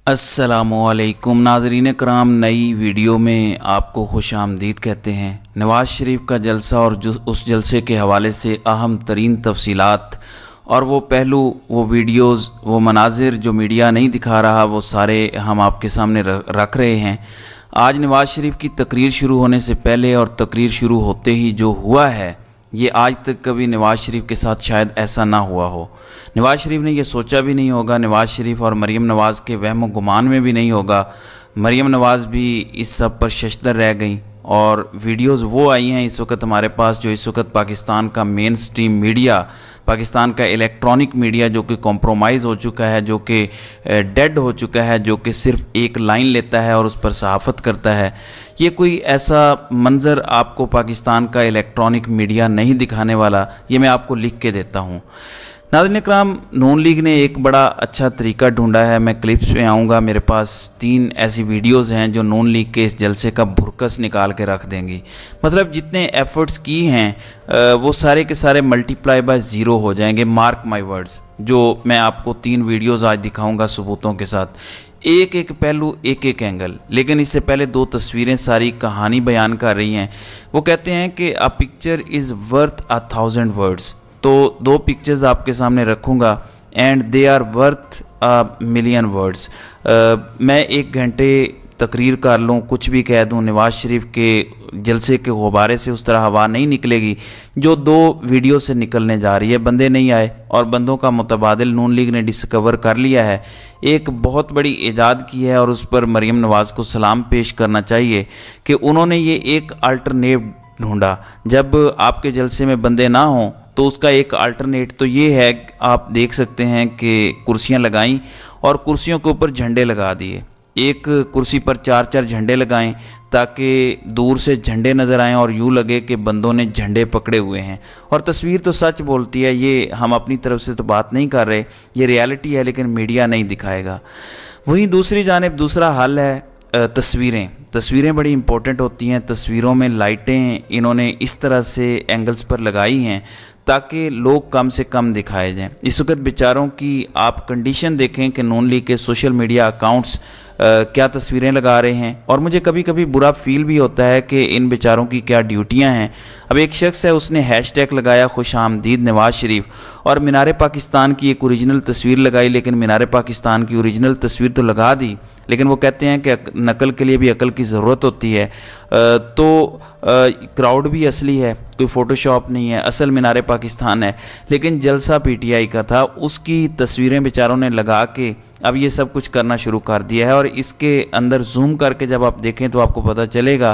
अस्सलामुअलैकुम नाज़रीन कराम, नई वीडियो में आपको खुश आमदीद कहते हैं। नवाज़ शरीफ का जलसा और उस जलसे के हवाले से अहम तरीन तफसीलात और वो पहलू, वो वीडियोज़, वो मनाजिर जो मीडिया नहीं दिखा रहा, वो सारे हम आपके सामने रख रहे हैं। आज नवाज़ शरीफ की तकरीर शुरू होने से पहले और तकरीर शुरू होते ही जो हुआ है, ये आज तक कभी नवाज़ शरीफ के साथ शायद ऐसा ना हुआ हो। नवाज़ शरीफ ने यह सोचा भी नहीं होगा, नवाज़ शरीफ और मरीम नवाज़ के वहम गुमान में भी नहीं होगा। मरीम नवाज़ भी इस सब पर शशदर रह गई और वीडियोस वो आई हैं इस वक्त हमारे पास, जो इस वक्त पाकिस्तान का मेन स्ट्रीम मीडिया, पाकिस्तान का इलेक्ट्रॉनिक मीडिया जो कि कॉम्प्रोमाइज़ हो चुका है, जो कि डेड हो चुका है, जो कि सिर्फ एक लाइन लेता है और उस पर सहाफ़त करता है। ये कोई ऐसा मंज़र आपको पाकिस्तान का इलेक्ट्रॉनिक मीडिया नहीं दिखाने वाला, ये मैं आपको लिख के देता हूँ। नाज़रीन इकराम, नून लीग ने एक बड़ा अच्छा तरीका ढूंढा है। मैं क्लिप्स में आऊँगा, मेरे पास 3 ऐसी वीडियोज़ हैं जो नून लीग के इस जलसे का भुरकस निकाल के रख देंगी। मतलब जितने एफ़र्ट्स की हैं वो सारे के सारे मल्टीप्लाई बाय ज़ीरो हो जाएंगे। मार्क माई वर्ड्स, जो मैं आपको 3 वीडियोज़ आज दिखाऊँगा सबूतों के साथ, एक एक पहलू, एक एक एंगल। लेकिन इससे पहले 2 तस्वीरें सारी कहानी बयान कर रही हैं। वो कहते हैं कि a picture is worth 1000 words. तो 2 पिक्चर्स आपके सामने रखूँगा and they are worth 1,000,000 words. मैं 1 घंटे तकरीर कर लूँ, कुछ भी कह दूँ, नवाज़ शरीफ के जलसे के गुब्बारे से उस तरह हवा नहीं निकलेगी जो 2 वीडियो से निकलने जा रही है। बंदे नहीं आए और बंदों का मुतबादिल नून लीग ने डिस्कवर कर लिया है। एक बहुत बड़ी ईजाद की है और उस पर मरीम नवाज़ को सलाम पेश करना चाहिए कि उन्होंने ये एक अल्टरनेट ढूंढा। जब आपके जलसे में बंदे ना हों तो उसका एक अल्टरनेट तो ये है, आप देख सकते हैं कि कुर्सियां लगाईं और कुर्सियों के ऊपर झंडे लगा दिए। एक कुर्सी पर 4-4 झंडे लगाएं ताकि दूर से झंडे नज़र आएं और यूँ लगे कि बंदों ने झंडे पकड़े हुए हैं। और तस्वीर तो सच बोलती है, ये हम अपनी तरफ से तो बात नहीं कर रहे, ये रियलिटी है, लेकिन मीडिया नहीं दिखाएगा। वहीं दूसरी जानिब दूसरा हल है तस्वीरें बड़ी इंपॉर्टेंट होती हैं। तस्वीरों में लाइटें इन्होंने इस तरह से एंगल्स पर लगाई हैं ताकि लोग कम से कम दिखाए जाएं। इस वक्त बेचारों की आप कंडीशन देखें कि नून लीग के सोशल मीडिया अकाउंट्स क्या तस्वीरें लगा रहे हैं। और मुझे कभी कभी बुरा फील भी होता है कि इन बेचारों की क्या ड्यूटियां हैं। अब एक शख्स है, उसने हैशटैग लगाया खुश आमदीद नवाज़ शरीफ और मीनार पाकिस्तान की एक ओरिजिनल तस्वीर लगाई। लेकिन मीनार पाकिस्तान की ओरिजिनल तस्वीर तो लगा दी, लेकिन वो कहते हैं कि नकल के लिए भी अकल की ज़रूरत होती है। तो क्राउड भी असली है, कोई फ़ोटोशॉप नहीं है, असल मीनार पाकिस्तान है। लेकिन जलसा पीटीआई का था, उसकी तस्वीरें बेचारों ने लगा के अब ये सब कुछ करना शुरू कर दिया है। और इसके अंदर जूम करके जब आप देखें तो आपको पता चलेगा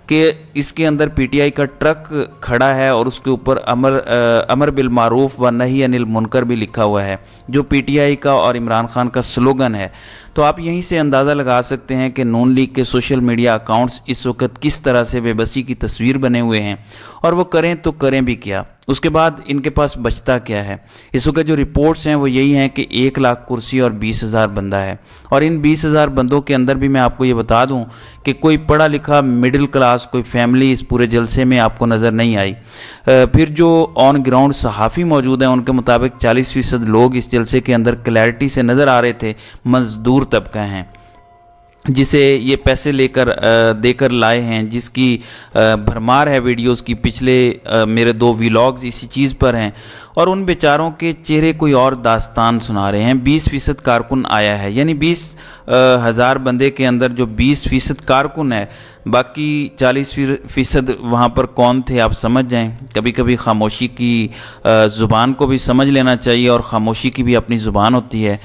कि इसके अंदर पीटीआई का ट्रक खड़ा है और उसके ऊपर अमर बिल मारूफ व नही अनिल मुनकर भी लिखा हुआ है, जो पीटीआई का और इमरान खान का स्लोगन है। तो आप यहीं से अंदाज़ा लगा सकते हैं कि नून लीग के सोशल मीडिया अकाउंट्स इस वक्त किस तरह से बेबसी की तस्वीर बने हुए हैं। और वो करें तो करें भी क्या, उसके बाद इनके पास बचता क्या है। इस वक्त जो रिपोर्ट्स हैं वो यही हैं कि 1 लाख कुर्सी और 20,000 बंदा है। और इन 20,000 बंदों के अंदर भी मैं आपको ये बता दूं कि कोई पढ़ा लिखा मिडिल क्लास कोई फैमिली इस पूरे जलसे में आपको नज़र नहीं आई। फिर जो ऑन ग्राउंड सहाफ़ी मौजूद हैं उनके मुताबिक 40% लोग इस जलसे के अंदर क्लैरिटी से नज़र आ रहे थे मज़दूर तबका हैं, जिसे ये पैसे देकर लाए हैं, जिसकी भरमार है वीडियोस की। पिछले मेरे 2 व्लॉग्स इसी चीज़ पर हैं और उन बेचारों के चेहरे कोई और दास्तान सुना रहे हैं। 20% कारकुन आया है, यानी 20,000 बंदे के अंदर जो 20% कारकुन है, बाकी 40% वहाँ पर कौन थे आप समझ जाएं। कभी कभी खामोशी की ज़ुबान को भी समझ लेना चाहिए और ख़ामोशी की भी अपनी ज़ुबान होती है।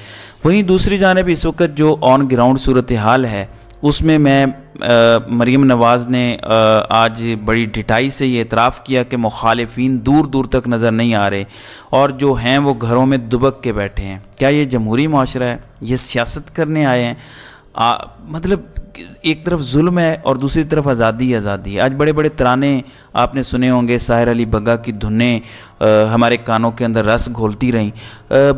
वहीं दूसरी जानिब इस वक्त जो ऑन ग्राउंड सूरत हाल है उसमें मरीम नवाज़ ने आज बड़ी ढिठाई से ये एतराफ़ किया कि मुखालिफिन दूर दूर तक नज़र नहीं आ रहे और जो हैं वो घरों में दुबक के बैठे हैं। क्या ये जमहूरी माशरा है? ये सियासत करने आए हैं? मतलब एक तरफ जुल्म है और दूसरी तरफ आज़ादी है। आज बड़े बड़े तराने आपने सुने होंगे, साहिर अली बग्गा की धुनें हमारे कानों के अंदर रस घोलती रहीं।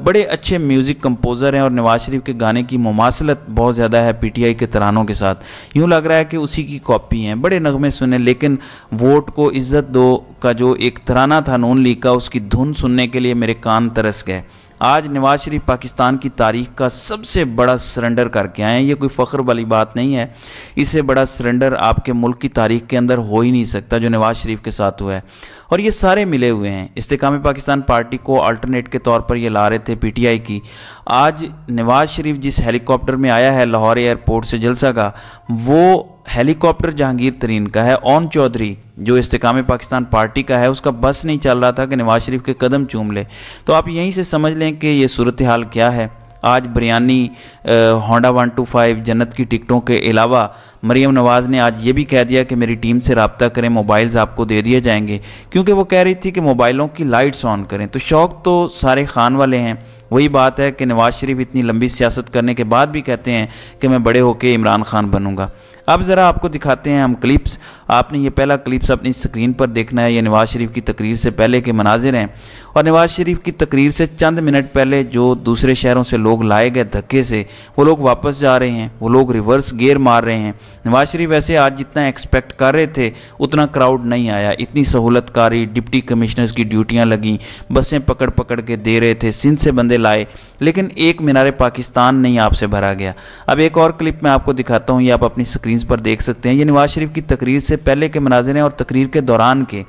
बड़े अच्छे म्यूज़िक कंपोज़र हैं और नवाज़ शरीफ के गाने की मुमासलत बहुत ज़्यादा है पीटीआई के तरानों के साथ। यूँ लग रहा है कि उसी की कॉपी हैं। बड़े नगमे सुने, लेकिन वोट को इज़्ज़त दो का जो एक तराना था नून लीग का, उसकी धुन सुनने के लिए मेरे कान तरस गए। आज नवाज शरीफ पाकिस्तान की तारीख का सबसे बड़ा सरेंडर करके आए हैं। ये कोई फ़ख्र वाली बात नहीं है, इससे बड़ा सरेंडर आपके मुल्क की तारीख के अंदर हो ही नहीं सकता जो नवाज शरीफ के साथ हुआ है। और ये सारे मिले हुए हैं। इस्तेकाम पाकिस्तान पार्टी को अल्टरनेट के तौर पर ये ला रहे थे पीटीआई की। आज नवाज शरीफ जिस हेलीकॉप्टर में आया है लाहौर एयरपोर्ट से जलसा का, वो हेलीकॉप्टर जहांगीर तरीन का है। ओन चौधरी जो इस्तेकाम पाकिस्तान पार्टी का है, उसका बस नहीं चल रहा था कि नवाज शरीफ के कदम चूम ले। तो आप यहीं से समझ लें कि ये सूरत हाल क्या है। आज बिरयानी, होंडा 125, जन्नत की टिकटों के अलावा मरीम नवाज़ ने आज ये भी कह दिया कि मेरी टीम से रब्ता करें, मोबाइल्स आपको दे दिए जाएंगे, क्योंकि वो कह रही थी कि मोबाइलों की लाइट्स ऑन करें। तो शौक़ तो सारे खान वाले हैं। वही बात है कि नवाज शरीफ इतनी लंबी सियासत करने के बाद भी कहते हैं कि मैं बड़े होकर इमरान खान बनूंगा। अब ज़रा आपको दिखाते हैं हम क्लिप्स। आपने ये पहला क्लिप्स अपनी स्क्रीन पर देखना है। ये नवाज शरीफ की तकरीर से पहले के मनाजिर हैं, और नवाज शरीफ की तकरीर से चंद मिनट पहले जो दूसरे शहरों से लोग लाए गए धक्के से, वो लोग वापस जा रहे हैं, वो लोग रिवर्स गियर मार रहे हैं। नवाज शरीफ वैसे आज जितना एक्सपेक्ट कर रहे थे उतना क्राउड नहीं आया। इतनी सहूलतकारी, डिप्टी कमिश्नर्स की ड्यूटियाँ लगीं, बसें पकड़ पकड़ के दे रहे थे, सिंध से बंदे लाए, लेकिन एक मीनार पाकिस्तान नहीं आपसे भरा गया। अब एक और क्लिप मैं आपको दिखाता हूँ, ये आप अपनी स्क्रीन पर देख सकते हैं। ये नवाज शरीफ की तकरीर से पहले के मनाज़िर हैं और तकरीर के दौरान के।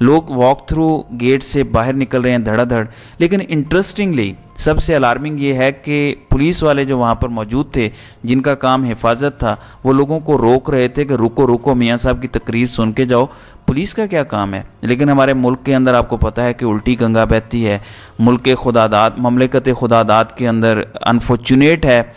लोग वॉक थ्रू गेट से बाहर निकल रहे हैं धड़ाधड़। लेकिन इंटरेस्टिंगली सबसे अलार्मिंग ये है कि पुलिस वाले जो वहाँ पर मौजूद थे, जिनका काम हिफाजत था, वो लोगों को रोक रहे थे कि रुको रुको, मियाँ साहब की तकरीर सुन के जाओ, पुलिस का क्या काम है। लेकिन हमारे मुल्क के अंदर आपको पता है कि उल्टी गंगा बहती है। मुल्क खुदादात, ममलिकत खुदादात के अंदर अनफॉर्चुनेट है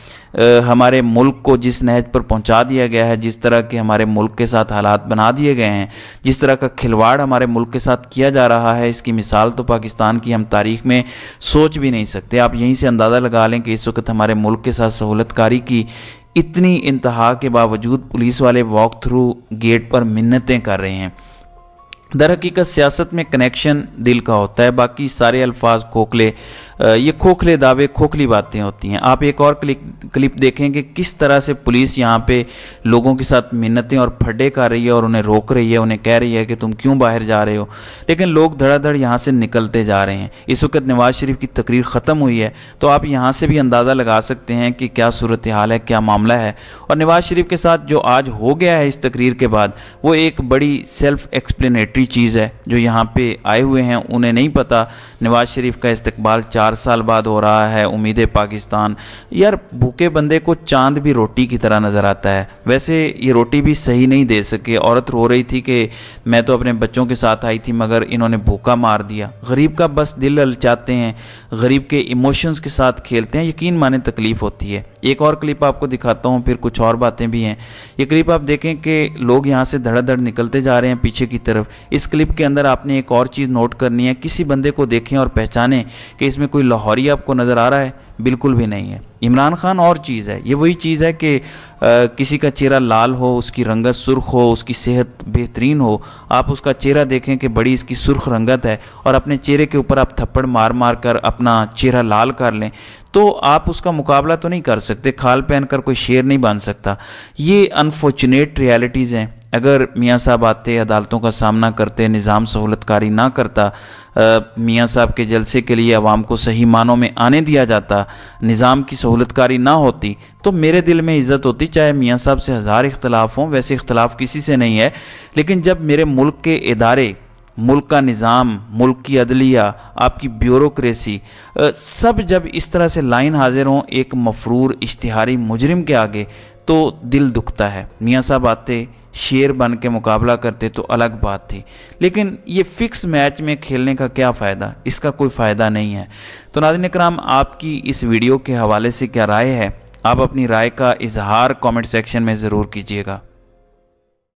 हमारे मुल्क को जिस नहज पर पहुंचा दिया गया है, जिस तरह के हमारे मुल्क के साथ हालात बना दिए गए हैं, जिस तरह का खिलवाड़ हमारे मुल्क के साथ किया जा रहा है, इसकी मिसाल तो पाकिस्तान की हम तारीख में सोच भी नहीं सकते। आप यहीं से अंदाज़ा लगा लें कि इस वक्त हमारे मुल्क के साथ सहूलतकारी की इतनी इंतहा के बावजूद पुलिस वाले वॉक थ्रू गेट पर मिन्नतें कर रहे हैं। दर हकीकत सियासत में कनेक्शन दिल का होता है, बाकी सारे अल्फाज खोखले, ये खोखले दावे, खोखली बातें होती हैं। आप एक और क्लिप देखें कि किस तरह से पुलिस यहाँ पे लोगों के साथ मिन्नतें और फड्डे कर रही है और उन्हें रोक रही है, उन्हें कह रही है कि तुम क्यों बाहर जा रहे हो, लेकिन लोग धड़ाधड़ यहाँ से निकलते जा रहे हैं। इस वक्त नवाज शरीफ की तकरीर ख़त्म हुई है, तो आप यहाँ से भी अंदाज़ा लगा सकते हैं कि क्या सूरत हाल है, क्या मामला है। और नवाज शरीफ के साथ जो आज हो गया है इस तकरीर के बाद, वो एक बड़ी सेल्फ एक्सप्लेनेटरी चीज़ है। जो यहाँ पे आए हुए हैं उन्हें नहीं पता नवाज शरीफ का इस्तकबाल 4 साल बाद हो रहा है, उम्मीद पाकिस्तान। यार, भूखे बंदे को चांद भी रोटी की तरह नज़र आता है। वैसे ये रोटी भी सही नहीं दे सके। औरत रो रही थी कि मैं तो अपने बच्चों के साथ आई थी मगर इन्होंने भूखा मार दिया। गरीब का बस दिल ललचाते हैं, गरीब के इमोशंस के साथ खेलते हैं, यकीन माने तकलीफ़ होती है। एक और क्लिप आपको दिखाता हूँ, फिर कुछ और बातें भी हैं। ये क्लिप आप देखें कि लोग यहाँ से धड़ाधड़ निकलते जा रहे हैं पीछे की तरफ। इस क्लिप के अंदर आपने एक और चीज़ नोट करनी है, किसी बंदे को देखें और पहचानें कि इसमें कोई लाहौरी आपको नज़र आ रहा है, बिल्कुल भी नहीं है। इमरान खान और चीज़ है, ये वही चीज़ है कि किसी का चेहरा लाल हो, उसकी रंगत सुर्ख हो, उसकी सेहत बेहतरीन हो, आप उसका चेहरा देखें कि बड़ी इसकी सुर्ख रंगत है, और अपने चेहरे के ऊपर आप थप्पड़ मार मार कर अपना चेहरा लाल कर लें, तो आप उसका मुकाबला तो नहीं कर सकते। खाल पहनकर कोई शेर नहीं बन सकता। ये अनफॉर्चुनेट रियलिटीज़ हैं। अगर मियाँ साहब आते, अदालतों का सामना करते, निज़ाम सहूलतकारी ना करता, मियाँ साहब के जलसे के लिए आवाम को सही मानों में आने दिया जाता, निज़ाम की सहूलतकारी ना होती, तो मेरे दिल में इज़्ज़त होती। चाहे मियाँ साहब से 1000 इख्तलाफ हों, वैसे इख्तलाफ किसी से नहीं है, लेकिन जब मेरे मुल्क के इदारे, मुल्क का निज़ाम, मुल्क की अदलिया, आपकी ब्यूरोक्रेसी, सब जब इस तरह से लाइन हाजिर हों एक मफरूर इश्तिहारी मुजरिम के आगे, तो दिल दुखता है। मियाँ साहब आते, शेर बन के मुकाबला करते तो अलग बात थी, लेकिन ये फ़िक्स मैच में खेलने का क्या फ़ायदा, इसका कोई फ़ायदा नहीं है। तो नाज़रीन इकराम, आपकी इस वीडियो के हवाले से क्या राय है? आप अपनी राय का इजहार कमेंट सेक्शन में ज़रूर कीजिएगा।